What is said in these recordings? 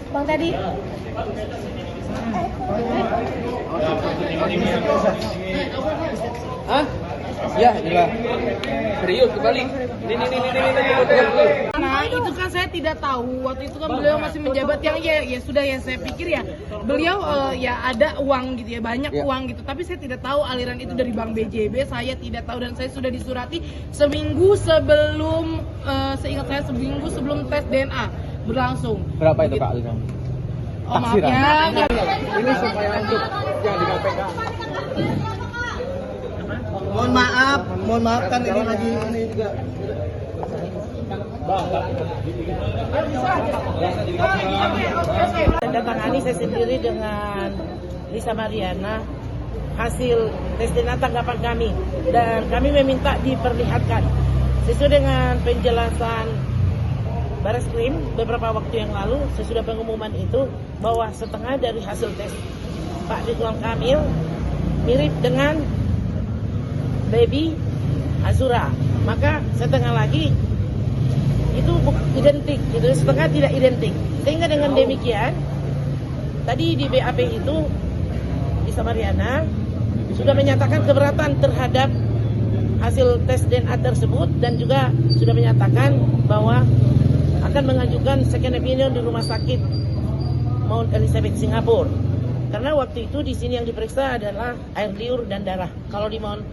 Bang tadi. Hah? Ya, inilah. Serius kembali. Ini. Nah, itu kan saya tidak tahu. Waktu itu kan beliau masih menjabat yang ya sudah ya saya pikir ya beliau ya ada uang gitu ya, banyak uang gitu. Tapi saya tidak tahu aliran itu dari Bank BJB, saya tidak tahu dan saya sudah disurati seminggu sebelum seingat saya seminggu sebelum tes DNA berlangsung. Berapa itu Kak aliran? Oh maaf ya. Ini supaya untuk yang di KPK. Mohon maaf kan ini lagi ini juga. Tangani saya sendiri dengan Lisa Mariana hasil tes DNA tanggapan kami dan kami meminta diperlihatkan sesuai dengan penjelasan Bareskrim beberapa waktu yang lalu sesudah pengumuman itu bahwa setengah dari hasil tes Pak Ridwan Kamil mirip dengan baby Azura, maka setengah lagi itu identik, itu setengah tidak identik. Sehingga dengan demikian tadi di BAP itu Lisa Mariana sudah menyatakan keberatan terhadap hasil tes DNA tersebut dan juga sudah menyatakan bahwa akan mengajukan second opinion di rumah sakit Mount Elizabeth Singapura. Karena waktu itu di sini yang diperiksa adalah air liur dan darah. Kalau di Mount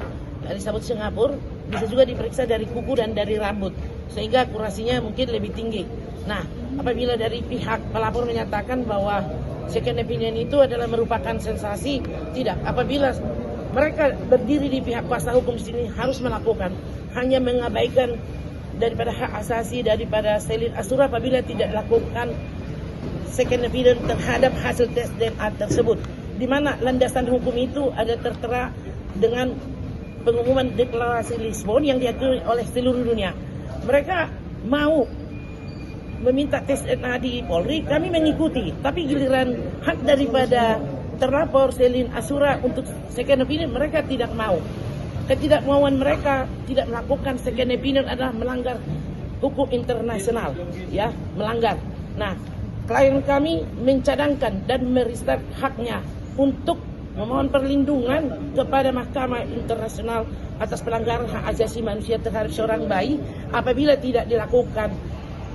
Elizabeth Singapura bisa juga diperiksa dari kuku dan dari rambut, sehingga akurasinya mungkin lebih tinggi. Nah, apabila dari pihak pelapor menyatakan bahwa second opinion itu adalah merupakan sensasi, tidak. Apabila mereka berdiri di pihak kuasa hukum sini harus melakukan, hanya mengabaikan daripada hak asasi daripada Selin Azura apabila tidak dilakukan second opinion terhadap hasil tes DNA tersebut, di mana landasan hukum itu ada tertera dengan pengumuman deklarasi Lisbon yang diakui oleh seluruh dunia. Mereka mau meminta tes DNA di Polri, kami mengikuti, tapi giliran hak daripada terlapor Selin Azura untuk second opinion mereka tidak mau. Ketidakmauan mereka tidak melakukan second opinion adalah melanggar hukum internasional, ya, melanggar. Nah, klien kami mencadangkan dan meristat haknya untuk memohon perlindungan kepada Mahkamah Internasional atas pelanggaran hak asasi manusia terhadap seorang bayi apabila tidak dilakukan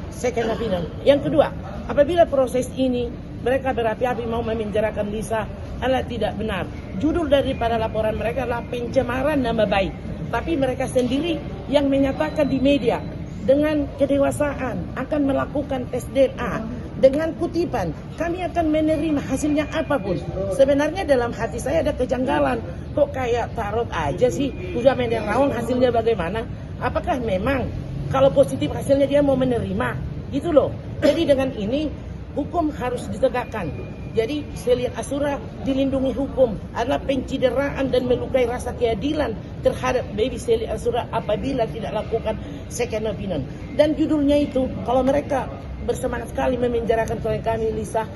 second opinion. Yang kedua, apabila proses ini mereka berapi-api mau memenjarakan Lisa adalah tidak benar. Judul daripada laporan mereka adalah pencemaran nama baik. Tapi mereka sendiri yang menyatakan di media dengan kedewasaan akan melakukan tes DNA dengan kutipan kami akan menerima hasilnya apapun. Sebenarnya dalam hati saya ada kejanggalan, kok kayak tarot aja sih, udah menerawang hasilnya bagaimana, apakah memang kalau positif hasilnya dia mau menerima gitu loh. Jadi dengan ini hukum harus ditegakkan. Jadi Selin Azura dilindungi hukum adalah pencideraan dan melukai rasa keadilan terhadap baby Selin Azura apabila tidak lakukan second opinion. Dan judulnya itu kalau mereka bersemangat sekali memenjarakan klien kami Lisa,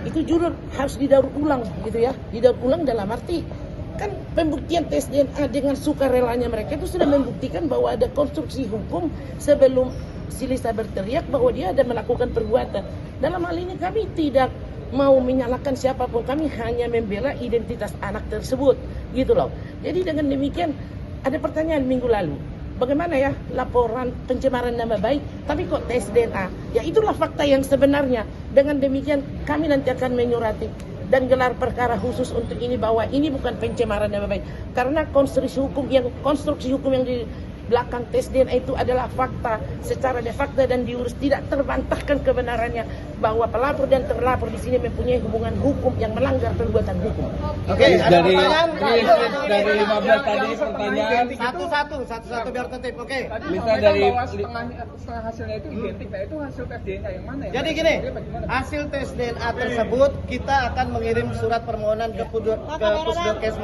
itu judul harus didaur ulang gitu ya. Didaur ulang dalam arti kan pembuktian tes DNA dengan sukarelanya mereka itu sudah membuktikan bahwa ada konstruksi hukum sebelum si Lisa berteriak bahwa dia ada melakukan perbuatan. Dalam hal ini kami tidak mau menyalahkan siapapun, kami hanya membela identitas anak tersebut gitu loh. Jadi dengan demikian ada pertanyaan minggu lalu, bagaimana ya laporan pencemaran nama baik tapi kok tes DNA? Ya itulah fakta yang sebenarnya. Dengan demikian kami nanti akan menyurati dan gelar perkara khusus untuk ini bahwa ini bukan pencemaran nama baik karena konstruksi hukum yang di belakang tes DNA itu adalah fakta secara de facto dan diurus, tidak terbantahkan kebenarannya bahwa pelapor dan terlapor di sini mempunyai hubungan hukum yang melanggar perbuatan hukum. Oke, dari 15 tadi pertanyaan satu biar tertib. Oke. bisa dari setengah hasilnya itu identik. Nah, itu hasil tes DNA yang mana ya? Jadi gini, hasil tes DNA tersebut kita akan mengirim surat permohonan ke Pusdokes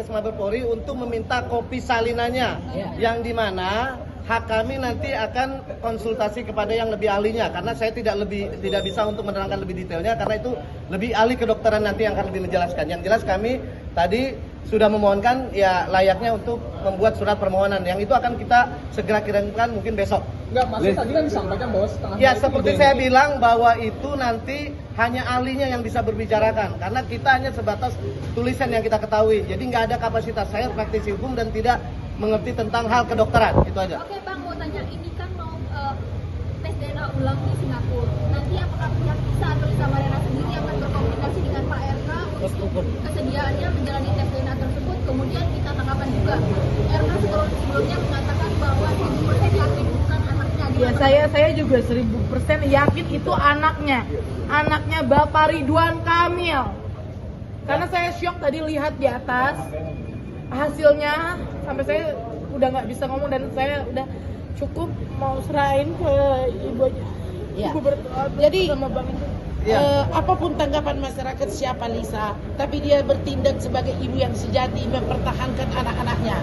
Mabes Polri untuk meminta kopi salinannya, yang dimana hak kami nanti akan konsultasi kepada yang lebih ahlinya karena saya tidak bisa untuk menerangkan lebih detailnya karena itu lebih ahli kedokteran nanti yang akan lebih menjelaskan. Yang jelas kami tadi sudah memohonkan, ya layaknya untuk membuat surat permohonan yang itu akan kita segera kirimkan mungkin besok. Enggak, maksud tadi kan disampaikan bahwa setengah Ya itu seperti identik. saya bilang bahwa itu nanti hanya ahlinya yang bisa berbicarakan karena kita hanya sebatas tulisan yang kita ketahui. Jadi nggak ada kapasitas, saya praktisi hukum dan tidak mengerti tentang hal kedokteran, itu aja. Oke Bang, mau tanya, ini kan mau tes DNA ulang di Singapura. Nanti apakah pihak Lisa atau Lisa Mariana sendiri akan berkomunikasi dengan Pak RK untuk kesediaannya menjalani tes DNA tersebut? Kemudian kita tanggapan juga, RK sebelumnya mengatakan bahwa 100% yakin bukan anaknya. Ya saya juga 1000% yakin itu anaknya Bapak Ridwan Kamil. Karena saya syok tadi lihat di atas hasilnya, sampai saya udah nggak bisa ngomong dan saya udah cukup mau serahin ke ibunya. Ya. Ibu berdoa Jadi, sama Bang itu. apapun tanggapan masyarakat siapa Lisa, tapi dia bertindak sebagai ibu yang sejati mempertahankan anak-anaknya.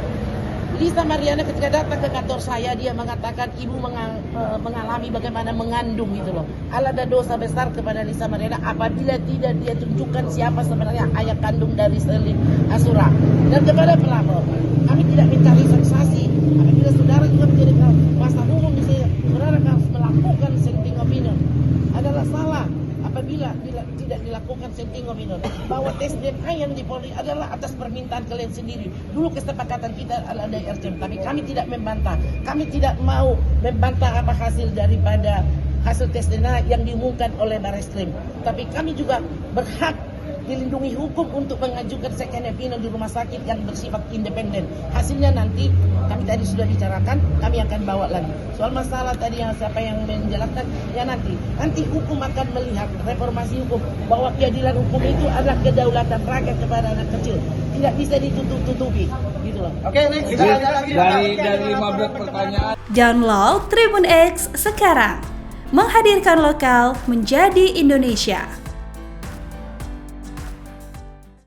Lisa Mariana ketika datang ke kantor saya, dia mengatakan ibu mengalami bagaimana mengandung gitu loh. Ada dosa besar kepada Lisa Mariana apabila tidak dia tunjukkan siapa sebenarnya ayah kandung dari Selin Asura. Dan kepada pelapor, kami tidak minta resaksi. Apabila saudara juga menjadi kuasa hukum di sini, saudara harus melakukan senting opinion. Adalah salah apabila tidak dilakukan senting opinion bahwa tes DNA yang di Polri adalah atas permintaan kalian sendiri. Dulu kesepakatan kita adalah dari RCM, tapi kami tidak membantah. Kami tidak mau membantah apa hasil daripada hasil tes DNA yang diumumkan oleh Barreskrim. Tapi kami juga berhak dilindungi hukum untuk mengajukan second opinion di rumah sakit yang bersifat independen. Hasilnya nanti kami tadi sudah bicarakan, kami akan bawa lagi. Soal masalah tadi yang siapa yang menjelaskan, ya nanti hukum akan melihat reformasi hukum bahwa keadilan hukum itu adalah kedaulatan rakyat kepada anak kecil. Tidak bisa ditutup-tutupi, gitu loh. Oke, next kita ada lagi. Dari 15 pertanyaan. Download Tribun X sekarang. Menghadirkan lokal menjadi Indonesia.